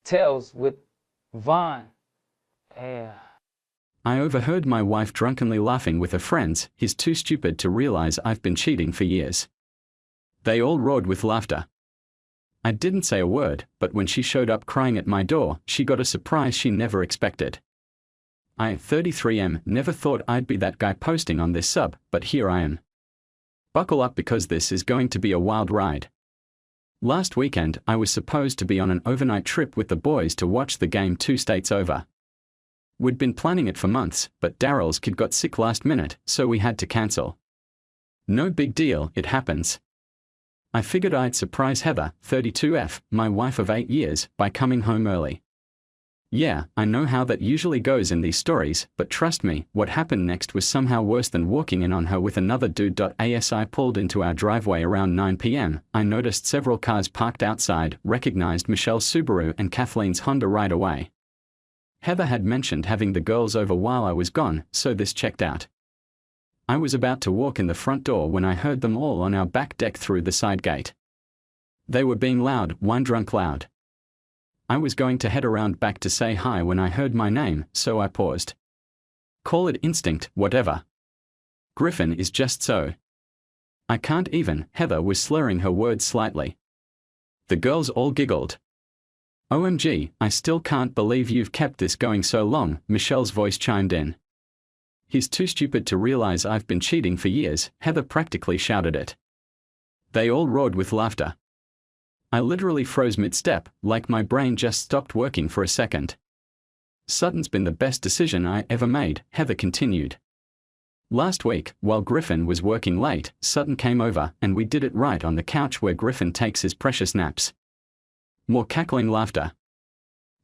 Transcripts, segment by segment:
Tales with Vaughn. Yeah. I overheard my wife drunkenly laughing with her friends. He's too stupid to realize I've been cheating for years. They all roared with laughter. I didn't say a word, but when she showed up crying at my door, she got a surprise she never expected. I, 33M, never thought I'd be that guy posting on this sub, but here I am. Buckle up because this is going to be a wild ride. Last weekend, I was supposed to be on an overnight trip with the boys to watch the game 2 states over. We'd been planning it for months, but Daryl's kid got sick last minute, so we had to cancel. No big deal, it happens. I figured I'd surprise Heather, 32F, my wife of 8 years, by coming home early. Yeah, I know how that usually goes in these stories, but trust me, what happened next was somehow worse than walking in on her with another dude. As I pulled into our driveway around 9 p.m., I noticed several cars parked outside, recognized Michelle's Subaru and Kathleen's Honda right away. Heather had mentioned having the girls over while I was gone, so this checked out. I was about to walk in the front door when I heard them all on our back deck through the side gate. They were being loud, wine-drunk loud. I was going to head around back to say hi when I heard my name, so I paused. Call it instinct, whatever. Griffin is just so. I can't even. Heather was slurring her words slightly. The girls all giggled. OMG, I still can't believe you've kept this going so long, Michelle's voice chimed in. He's too stupid to realize I've been cheating for years, Heather practically shouted it. They all roared with laughter. I literally froze mid-step, like my brain just stopped working for a second. Sutton's been the best decision I ever made, Heather continued. Last week, while Griffin was working late, Sutton came over, and we did it right on the couch where Griffin takes his precious naps. More cackling laughter.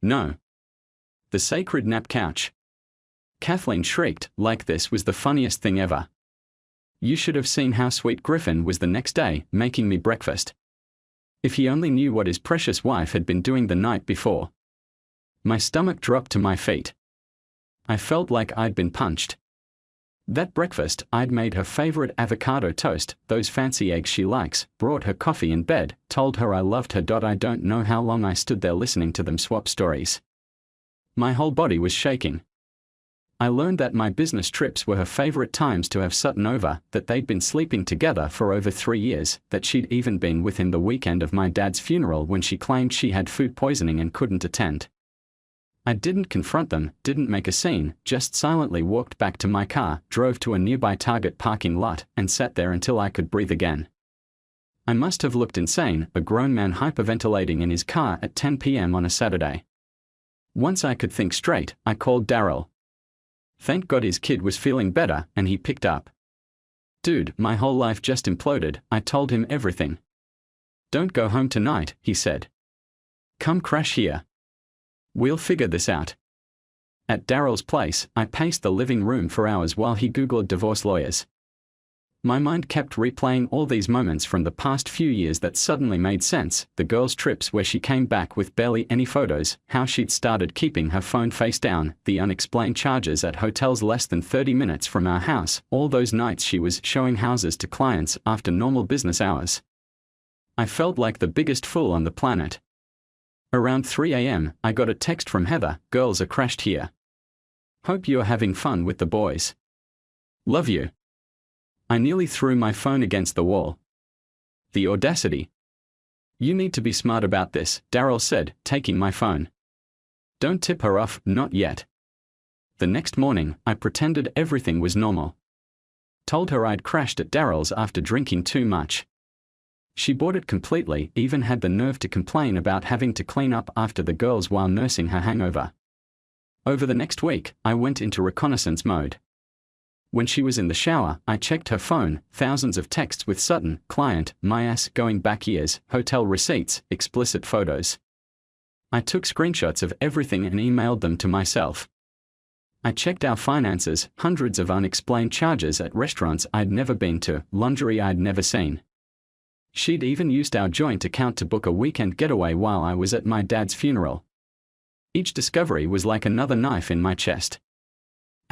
No. The sacred nap couch. Kathleen shrieked, like this was the funniest thing ever. You should have seen how sweet Griffin was the next day, making me breakfast. If he only knew what his precious wife had been doing the night before. My stomach dropped to my feet. I felt like I'd been punched. That breakfast, I'd made her favorite avocado toast, those fancy eggs she likes, brought her coffee in bed, told her I loved her. I don't know how long I stood there listening to them swap stories. My whole body was shaking. I learned that my business trips were her favorite times to have Sutton over, that they'd been sleeping together for over 3 years, that she'd even been with him the weekend of my dad's funeral when she claimed she had food poisoning and couldn't attend. I didn't confront them, didn't make a scene, just silently walked back to my car, drove to a nearby Target parking lot, and sat there until I could breathe again. I must have looked insane, a grown man hyperventilating in his car at 10 p.m. on a Saturday. Once I could think straight, I called Daryl. Thank God his kid was feeling better, and he picked up. Dude, my whole life just imploded, I told him everything. Don't go home tonight, he said. Come crash here. We'll figure this out. At Daryl's place, I paced the living room for hours while he Googled divorce lawyers. My mind kept replaying all these moments from the past few years that suddenly made sense, the girls' trips where she came back with barely any photos, how she'd started keeping her phone face down, the unexplained charges at hotels less than 30 minutes from our house, all those nights she was showing houses to clients after normal business hours. I felt like the biggest fool on the planet. Around 3 a.m., I got a text from Heather, girls are crashed here. Hope you're having fun with the boys. Love you. I nearly threw my phone against the wall. The audacity. You need to be smart about this, Daryl said, taking my phone. Don't tip her off, not yet. The next morning, I pretended everything was normal. Told her I'd crashed at Daryl's after drinking too much. She bought it completely, even had the nerve to complain about having to clean up after the girls while nursing her hangover. Over the next week, I went into reconnaissance mode. When she was in the shower, I checked her phone, thousands of texts with Sutton, client, my ass going back years, hotel receipts, explicit photos. I took screenshots of everything and emailed them to myself. I checked our finances, hundreds of unexplained charges at restaurants I'd never been to, lingerie I'd never seen. She'd even used our joint account to book a weekend getaway while I was at my dad's funeral. Each discovery was like another knife in my chest.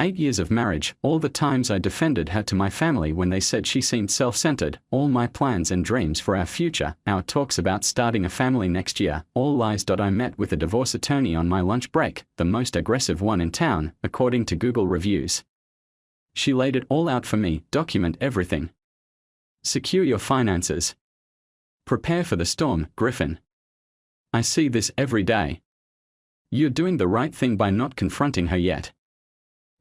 8 years of marriage, all the times I defended her to my family when they said she seemed self-centered, all my plans and dreams for our future, our talks about starting a family next year, all lies. I met with a divorce attorney on my lunch break, the most aggressive one in town, according to Google reviews. She laid it all out for me, document everything. Secure your finances. Prepare for the storm, Griffin. I see this every day. You're doing the right thing by not confronting her yet.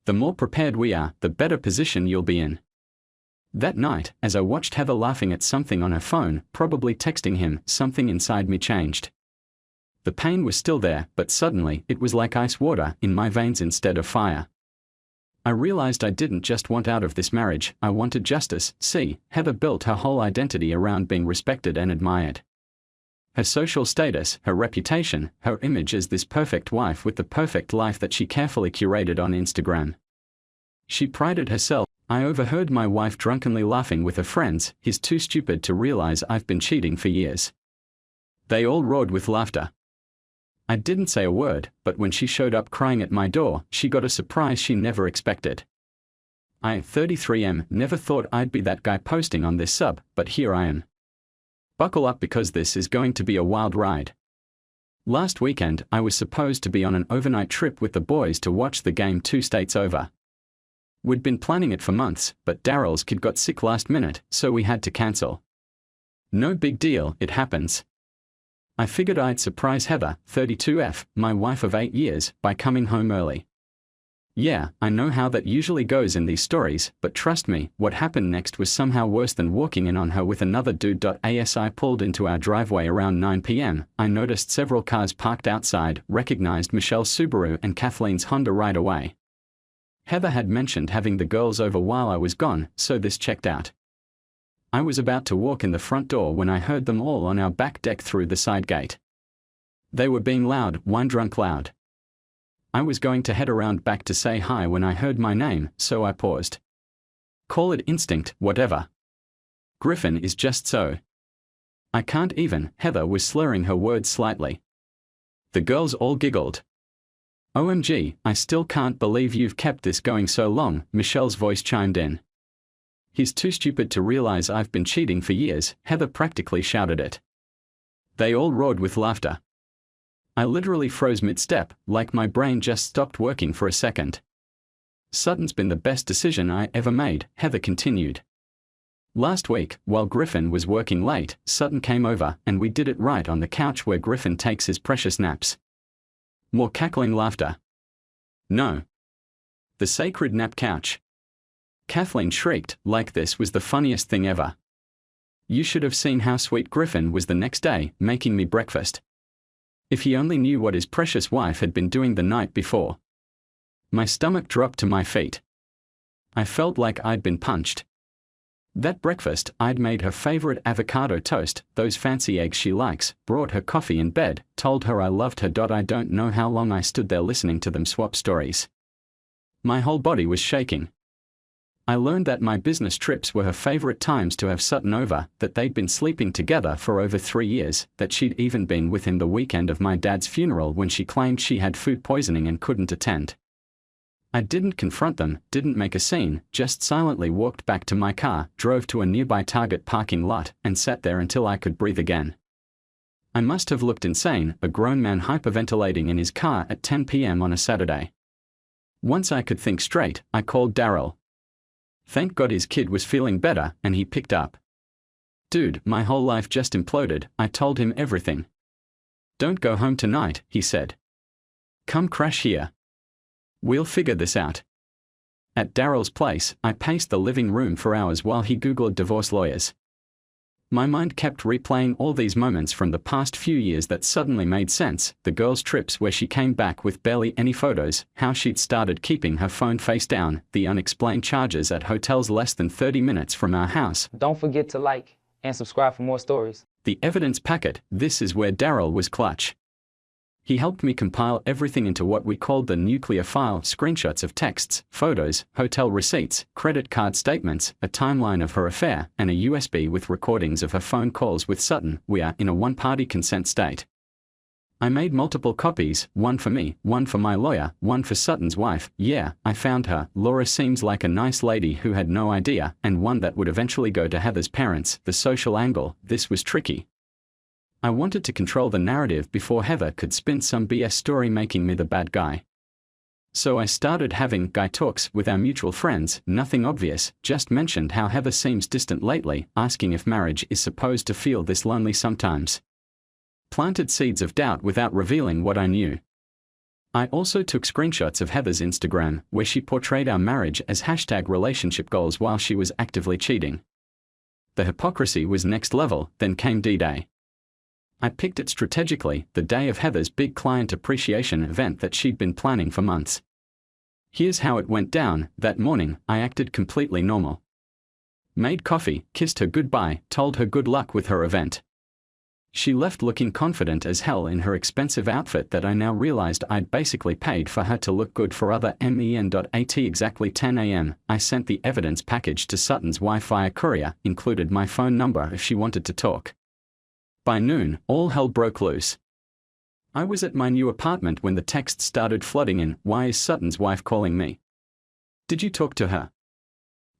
The more prepared we are, the better position you'll be in. That night, as I watched Heather laughing at something on her phone, probably texting him, something inside me changed. The pain was still there, but suddenly, it was like ice water in my veins instead of fire. I realized I didn't just want out of this marriage, I wanted justice. See, Heather built her whole identity around being respected and admired. Her social status, her reputation, her image as this perfect wife with the perfect life that she carefully curated on Instagram. She prided herself. I overheard my wife drunkenly laughing with her friends. He's too stupid to realize I've been cheating for years. They all roared with laughter. I didn't say a word, but when she showed up crying at my door, she got a surprise she never expected. I, 33M, never thought I'd be that guy posting on this sub, but here I am. Buckle up because this is going to be a wild ride. Last weekend, I was supposed to be on an overnight trip with the boys to watch the game 2 states over. We'd been planning it for months, but Daryl's kid got sick last minute, so we had to cancel. No big deal, it happens. I figured I'd surprise Heather, 32F, my wife of 8 years, by coming home early. Yeah, I know how that usually goes in these stories, but trust me, what happened next was somehow worse than walking in on her with another dude. As I pulled into our driveway around 9 p.m., I noticed several cars parked outside, recognized Michelle's Subaru and Kathleen's Honda right away. Heather had mentioned having the girls over while I was gone, so this checked out. I was about to walk in the front door when I heard them all on our back deck through the side gate. They were being loud, wine-drunk loud. I was going to head around back to say hi when I heard my name, so I paused. Call it instinct, whatever. Griffin is just so. I can't even. Heather was slurring her words slightly. The girls all giggled. OMG, I still can't believe you've kept this going so long, Michelle's voice chimed in. He's too stupid to realize I've been cheating for years, Heather practically shouted it. They all roared with laughter. I literally froze mid-step, like my brain just stopped working for a second. Sutton's been the best decision I ever made, Heather continued. Last week, while Griffin was working late, Sutton came over, and we did it right on the couch where Griffin takes his precious naps. More cackling laughter. No. The sacred nap couch. Kathleen shrieked, like this was the funniest thing ever. You should have seen how sweet Griffin was the next day, making me breakfast. If he only knew what his precious wife had been doing the night before. My stomach dropped to my feet. I felt like I'd been punched. That breakfast, I'd made her favorite avocado toast, those fancy eggs she likes, brought her coffee in bed, told her I loved her. I don't know how long I stood there listening to them swap stories. My whole body was shaking. I learned that my business trips were her favorite times to have Sutton over, that they'd been sleeping together for over 3 years, that she'd even been with him the weekend of my dad's funeral when she claimed she had food poisoning and couldn't attend. I didn't confront them, didn't make a scene, just silently walked back to my car, drove to a nearby Target parking lot, and sat there until I could breathe again. I must have looked insane, a grown man hyperventilating in his car at 10 p.m. on a Saturday. Once I could think straight, I called Daryl. Thank God his kid was feeling better, and he picked up. Dude, my whole life just imploded, I told him everything. Don't go home tonight, he said. Come crash here. We'll figure this out. At Daryl's place, I paced the living room for hours while he Googled divorce lawyers. My mind kept replaying all these moments from the past few years that suddenly made sense, the girls' trips where she came back with barely any photos, how she'd started keeping her phone face down, the unexplained charges at hotels less than 30 minutes from our house. Don't forget to like and subscribe for more stories. The evidence packet, this is where Daryl was clutch. He helped me compile everything into what we called the nuclear file, screenshots of texts, photos, hotel receipts, credit card statements, a timeline of her affair, and a USB with recordings of her phone calls with Sutton. We are in a one-party consent state. I made multiple copies, one for me, one for my lawyer, one for Sutton's wife. Yeah, I found her. Laura seems like a nice lady who had no idea, and one that would eventually go to Heather's parents. The social angle, this was tricky. I wanted to control the narrative before Heather could spin some BS story making me the bad guy. So I started having guy talks with our mutual friends, nothing obvious, just mentioned how Heather seems distant lately, asking if marriage is supposed to feel this lonely sometimes. Planted seeds of doubt without revealing what I knew. I also took screenshots of Heather's Instagram, where she portrayed our marriage as #relationship goals while she was actively cheating. The hypocrisy was next level. Then came D-Day. I picked it strategically, the day of Heather's big client appreciation event that she'd been planning for months. Here's how it went down. That morning, I acted completely normal. Made coffee, kissed her goodbye, told her good luck with her event. She left looking confident as hell in her expensive outfit that I now realized I'd basically paid for her to look good for other men.at. Exactly 10 a.m., I sent the evidence package to Sutton's wife via courier, included my phone number if she wanted to talk. By noon, all hell broke loose. I was at my new apartment when the texts started flooding in. Why is Sutton's wife calling me? Did you talk to her?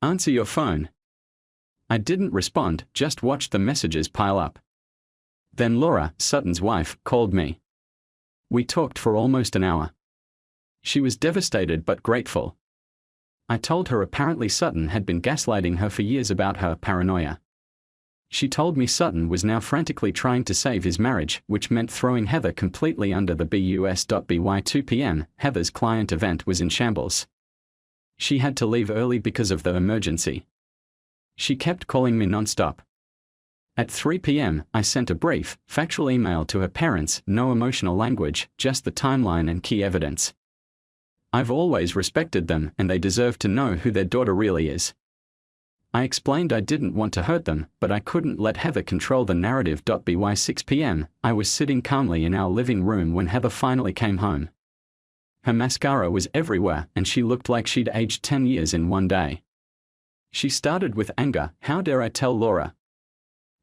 Answer your phone. I didn't respond, just watched the messages pile up. Then Laura, Sutton's wife, called me. We talked for almost an hour. She was devastated but grateful. I told her apparently Sutton had been gaslighting her for years about her paranoia. She told me Sutton was now frantically trying to save his marriage, which meant throwing Heather completely under the bus. By 2 p.m., Heather's client event was in shambles. She had to leave early because of the emergency. She kept calling me non-stop. At 3 p.m., I sent a brief, factual email to her parents, no emotional language, just the timeline and key evidence. I've always respected them, and they deserve to know who their daughter really is. I explained I didn't want to hurt them, but I couldn't let Heather control the narrative. By 6 p.m., I was sitting calmly in our living room when Heather finally came home. Her mascara was everywhere, and she looked like she'd aged 10 years in one day. She started with anger. How dare I tell Laura?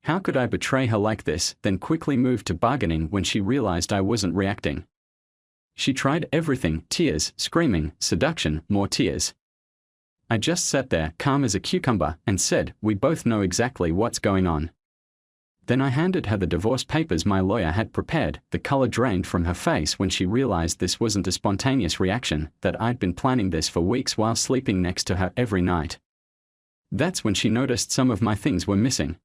How could I betray her like this? Then quickly moved to bargaining when she realized I wasn't reacting. She tried everything, tears, screaming, seduction, more tears. I just sat there, calm as a cucumber, and said, we both know exactly what's going on. Then I handed her the divorce papers my lawyer had prepared. The color drained from her face when she realized this wasn't a spontaneous reaction, that I'd been planning this for weeks while sleeping next to her every night. That's when she noticed some of my things were missing.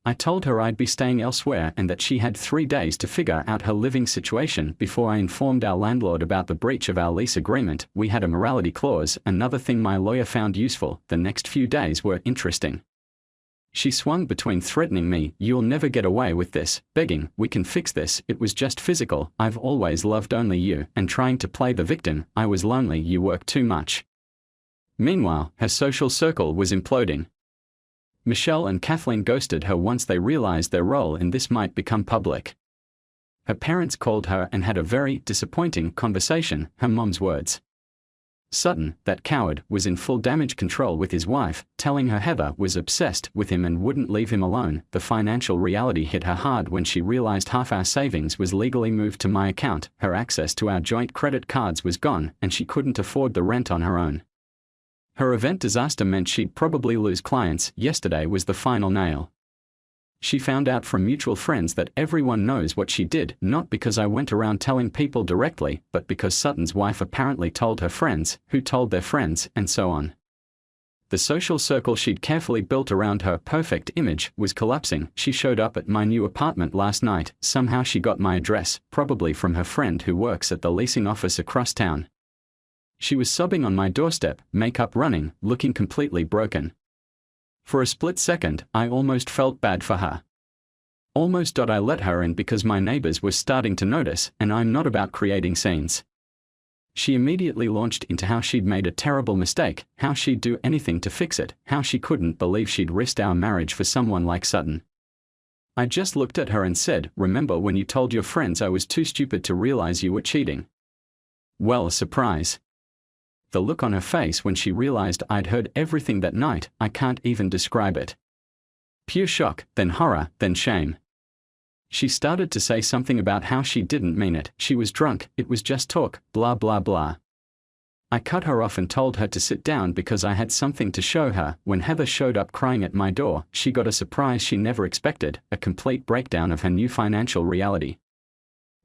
I told her I'd be staying elsewhere and that she had 3 days to figure out her living situation before I informed our landlord about the breach of our lease agreement. We had a morality clause, another thing my lawyer found useful. The next few days were interesting. She swung between threatening me, you'll never get away with this, begging, we can fix this, it was just physical, I've always loved only you, and trying to play the victim, I was lonely, you work too much. Meanwhile, her social circle was imploding. Michelle and Kathleen ghosted her once they realized their role in this might become public. Her parents called her and had a very disappointing conversation, her mom's words. Sutton, that coward, was in full damage control with his wife, telling her Heather was obsessed with him and wouldn't leave him alone. The financial reality hit her hard when she realized half our savings was legally moved to my account, her access to our joint credit cards was gone, and she couldn't afford the rent on her own. Her event disaster meant she'd probably lose clients. Yesterday was the final nail. She found out from mutual friends that everyone knows what she did, not because I went around telling people directly, but because Sutton's wife apparently told her friends, who told their friends, and so on. The social circle she'd carefully built around her perfect image was collapsing. She showed up at my new apartment last night. Somehow she got my address, probably from her friend who works at the leasing office across town. She was sobbing on my doorstep, makeup running, looking completely broken. For a split second, I almost felt bad for her. Almost. I let her in because my neighbors were starting to notice, and I'm not about creating scenes. She immediately launched into how she'd made a terrible mistake, how she'd do anything to fix it, how she couldn't believe she'd risked our marriage for someone like Sutton. I just looked at her and said, remember when you told your friends I was too stupid to realize you were cheating? Well, a surprise. The look on her face when she realized I'd heard everything that night, I can't even describe it. Pure shock, then horror, then shame. She started to say something about how she didn't mean it, she was drunk, it was just talk, blah blah blah. I cut her off and told her to sit down because I had something to show her. When Heather showed up crying at my door, she got a surprise she never expected, a complete breakdown of her new financial reality.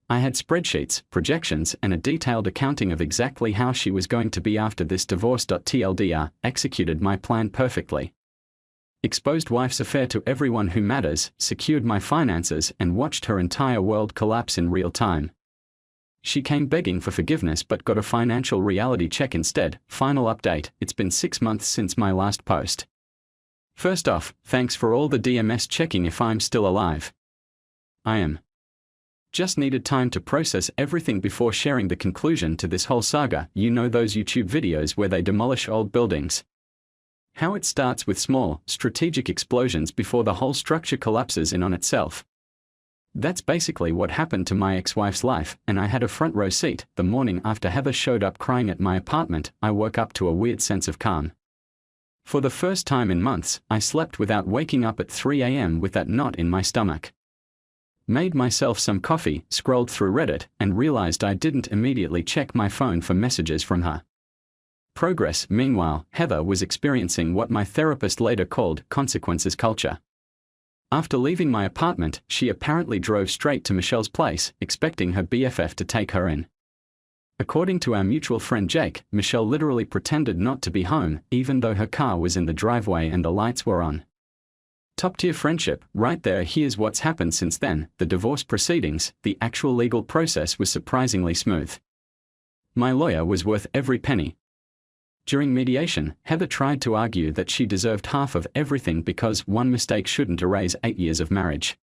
I had spreadsheets, projections, and a detailed accounting of exactly how she was going to be after this divorce. TLDR, executed my plan perfectly. Exposed wife's affair to everyone who matters, secured my finances, and watched her entire world collapse in real time. She came begging for forgiveness but got a financial reality check instead. Final update, it's been 6 months since my last post. First off, thanks for all the DMS checking if I'm still alive. I am. Just needed time to process everything before sharing the conclusion to this whole saga. You know those YouTube videos where they demolish old buildings? How it starts with small, strategic explosions before the whole structure collapses in on itself. That's basically what happened to my ex-wife's life, and I had a front row seat. The morning after Heather showed up crying at my apartment, I woke up to a weird sense of calm. For the first time in months, I slept without waking up at 3 a.m. with that knot in my stomach. Made myself some coffee, scrolled through Reddit, and realized I didn't immediately check my phone for messages from her. Progress. Meanwhile, Heather was experiencing what my therapist later called consequences culture. After leaving my apartment, she apparently drove straight to Michelle's place, expecting her BFF to take her in. According to our mutual friend Jake, Michelle literally pretended not to be home, even though her car was in the driveway and the lights were on. Top-tier friendship, right there. Here's what's happened since then. The divorce proceedings, the actual legal process was surprisingly smooth. My lawyer was worth every penny. During mediation, Heather tried to argue that she deserved half of everything because one mistake shouldn't erase 8 years of marriage.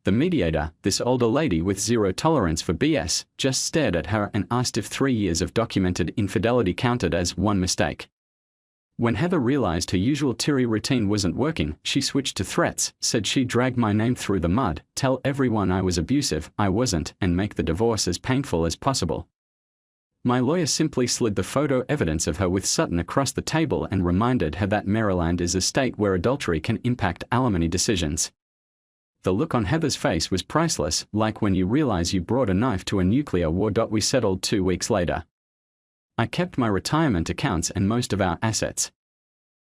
The mediator, this older lady with zero tolerance for BS, just stared at her and asked if 3 years of documented infidelity counted as one mistake. When Heather realized her usual teary routine wasn't working, she switched to threats, said she'd drag my name through the mud, tell everyone I was abusive, I wasn't, and make the divorce as painful as possible. My lawyer simply slid the photo evidence of her with Sutton across the table and reminded her that Maryland is a state where adultery can impact alimony decisions. The look on Heather's face was priceless, like when you realize you brought a knife to a nuclear war. We settled 2 weeks later. I kept my retirement accounts and most of our assets.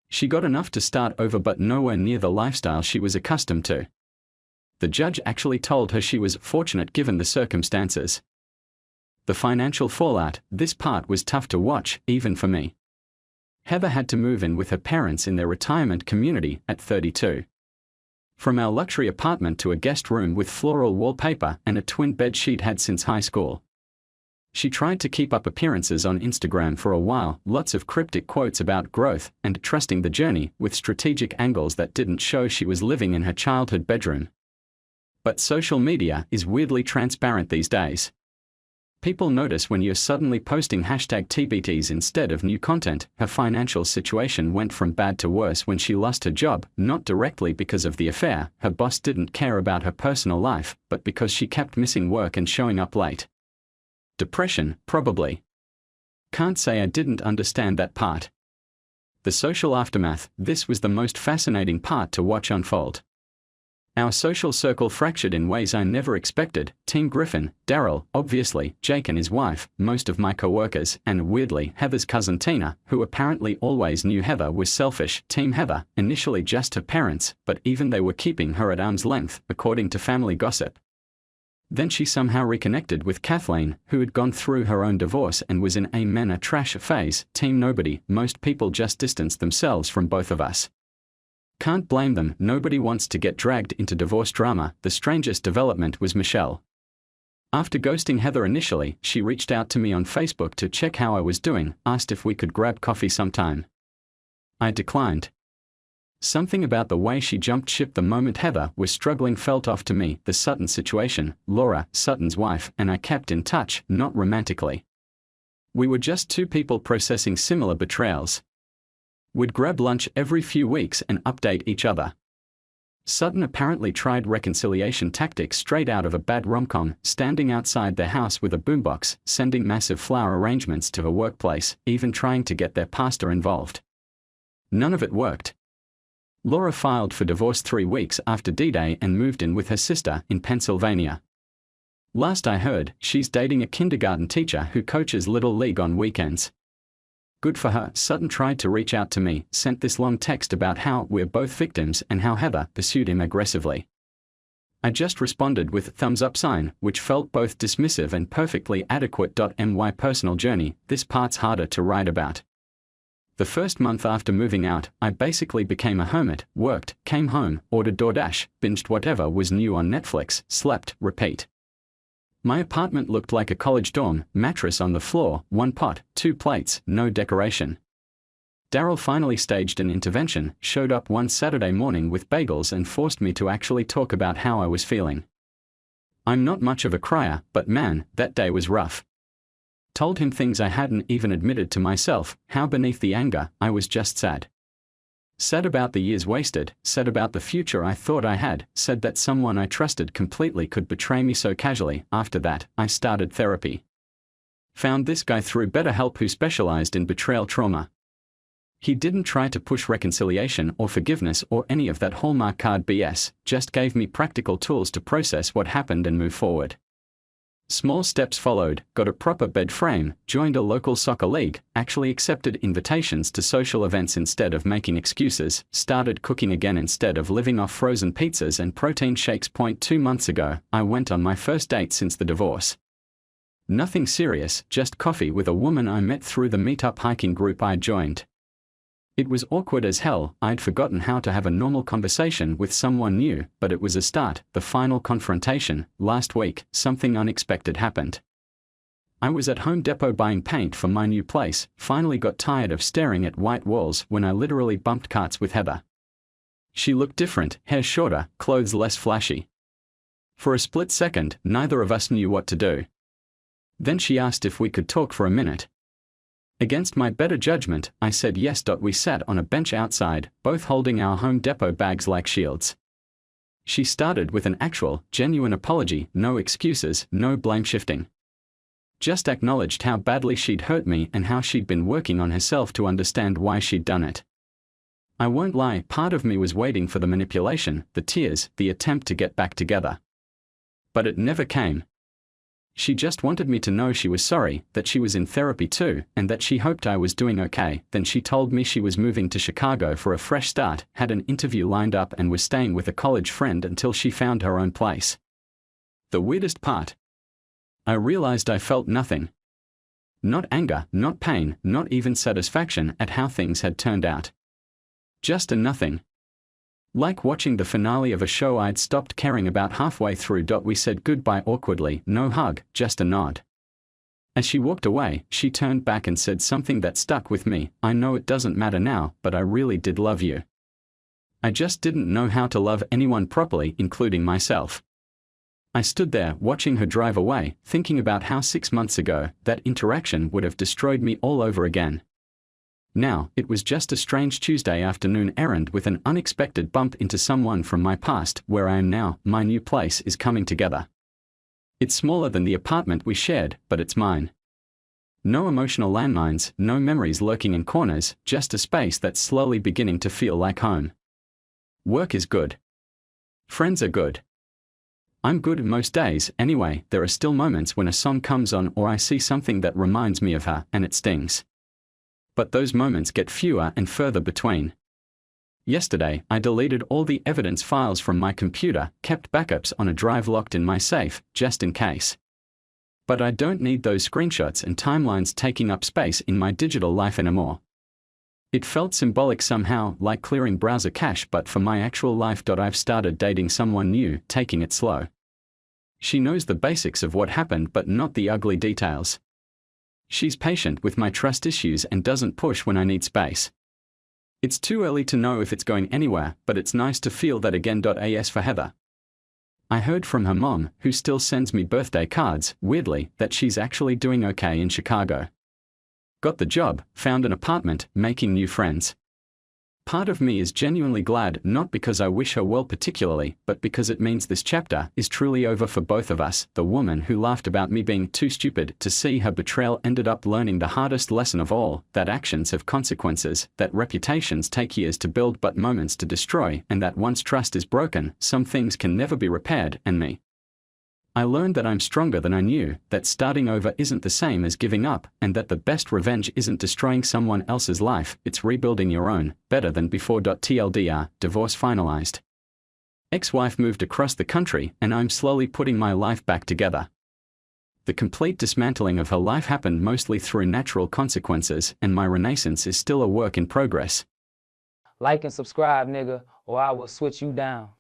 She got enough to start over but nowhere near the lifestyle she was accustomed to. The judge actually told her she was fortunate given the circumstances. The financial fallout, this part was tough to watch, even for me. Heather had to move in with her parents in their retirement community at 32. From our luxury apartment to a guest room with floral wallpaper and a twin bed she'd had since high school. She tried to keep up appearances on Instagram for a while, lots of cryptic quotes about growth and trusting the journey, with strategic angles that didn't show she was living in her childhood bedroom. But social media is weirdly transparent these days. People notice when you're suddenly posting #TBTs instead of new content. Her financial situation went from bad to worse when she lost her job, not directly because of the affair. Her boss didn't care about her personal life, but because she kept missing work and showing up late. Depression, probably. Can't say I didn't understand that part. The social aftermath, this was the most fascinating part to watch unfold. Our social circle fractured in ways I never expected. Team Griffin, Daryl, obviously, Jake and his wife, most of my co-workers, and weirdly, Heather's cousin Tina, who apparently always knew Heather was selfish. Team Heather, initially just her parents, but even they were keeping her at arm's length, according to family gossip. Then she somehow reconnected with Kathleen, who had gone through her own divorce and was in a manner trash phase. Team Nobody, most people just distanced themselves from both of us. Can't blame them, nobody wants to get dragged into divorce drama. The strangest development was Michelle. After ghosting Heather initially, she reached out to me on Facebook to check how I was doing, asked if we could grab coffee sometime. I declined. Something about the way she jumped ship the moment Heather was struggling felt off to me. The Sutton situation, Laura, Sutton's wife, and I kept in touch, not romantically. We were just two people processing similar betrayals. We'd grab lunch every few weeks and update each other. Sutton apparently tried reconciliation tactics straight out of a bad rom-com, standing outside their house with a boombox, sending massive flower arrangements to her workplace, even trying to get their pastor involved. None of it worked. Laura filed for divorce 3 weeks after D-Day and moved in with her sister in Pennsylvania. Last I heard, she's dating a kindergarten teacher who coaches Little League on weekends. Good for her. Sutton tried to reach out to me, sent this long text about how we're both victims and how Heather pursued him aggressively. I just responded with thumbs up sign, which felt both dismissive and perfectly adequate. My personal journey, this part's harder to write about. The first month after moving out, I basically became a hermit, worked, came home, ordered DoorDash, binged whatever was new on Netflix, slept, repeat. My apartment looked like a college dorm, mattress on the floor, 1 pot, 2 plates, no decoration. Daryl finally staged an intervention, showed up one Saturday morning with bagels and forced me to actually talk about how I was feeling. I'm not much of a crier, but man, that day was rough. Told him things I hadn't even admitted to myself, how beneath the anger, I was just sad. Said about the years wasted, said about the future I thought I had, said that someone I trusted completely could betray me so casually. After that, I started therapy. Found this guy through BetterHelp who specialized in betrayal trauma. He didn't try to push reconciliation or forgiveness or any of that Hallmark card BS, just gave me practical tools to process what happened and move forward. Small steps followed, got a proper bed frame, joined a local soccer league, actually accepted invitations to social events instead of making excuses, started cooking again instead of living off frozen pizzas and protein shakes. 2 months ago, I went on my first date since the divorce. Nothing serious, just coffee with a woman I met through the meetup hiking group I joined. It was awkward as hell. I'd forgotten how to have a normal conversation with someone new, but it was a start. The final confrontation, last week, something unexpected happened. I was at Home Depot buying paint for my new place, finally got tired of staring at white walls when I literally bumped carts with Heather. She looked different, hair shorter, clothes less flashy. For a split second, neither of us knew what to do. Then she asked if we could talk for a minute. Against my better judgment, I said yes. We sat on a bench outside, both holding our Home Depot bags like shields. She started with an actual, genuine apology, no excuses, no blame shifting. Just acknowledged how badly she'd hurt me and how she'd been working on herself to understand why she'd done it. I won't lie, part of me was waiting for the manipulation, the tears, the attempt to get back together. But it never came. She just wanted me to know she was sorry, that she was in therapy too, and that she hoped I was doing okay. Then she told me she was moving to Chicago for a fresh start, had an interview lined up and was staying with a college friend until she found her own place. The weirdest part. I realized I felt nothing. Not anger, not pain, not even satisfaction at how things had turned out. Just a nothing. Like watching the finale of a show I'd stopped caring about halfway through. We said goodbye awkwardly, no hug, just a nod. As she walked away, she turned back and said something that stuck with me. I know it doesn't matter now, but I really did love you. I just didn't know how to love anyone properly, including myself. I stood there watching her drive away, thinking about how 6 months ago, that interaction would have destroyed me all over again. Now, it was just a strange Tuesday afternoon errand with an unexpected bump into someone from my past. Where I am now, my new place is coming together. It's smaller than the apartment we shared, but it's mine. No emotional landmines, no memories lurking in corners, just a space that's slowly beginning to feel like home. Work is good. Friends are good. I'm good most days. Anyway, there are still moments when a song comes on or I see something that reminds me of her, and it stings. But those moments get fewer and further between. Yesterday, I deleted all the evidence files from my computer, kept backups on a drive locked in my safe, just in case. But I don't need those screenshots and timelines taking up space in my digital life anymore. It felt symbolic somehow, like clearing browser cache, but for my actual life. I've started dating someone new, taking it slow. She knows the basics of what happened but not the ugly details. She's patient with my trust issues and doesn't push when I need space. It's too early to know if it's going anywhere, but it's nice to feel that again. As for Heather. I heard from her mom, who still sends me birthday cards, weirdly, that she's actually doing okay in Chicago. Got the job, found an apartment, making new friends. Part of me is genuinely glad, not because I wish her well particularly, but because it means this chapter is truly over for both of us. The woman who laughed about me being too stupid to see her betrayal ended up learning the hardest lesson of all, that actions have consequences, that reputations take years to build but moments to destroy, and that once trust is broken, some things can never be repaired. And me. I learned that I'm stronger than I knew, that starting over isn't the same as giving up, and that the best revenge isn't destroying someone else's life, it's rebuilding your own, better than before. TLDR, divorce finalized. Ex-wife moved across the country, and I'm slowly putting my life back together. The complete dismantling of her life happened mostly through natural consequences, and my renaissance is still a work in progress. Like and subscribe, nigga, or I will switch you down.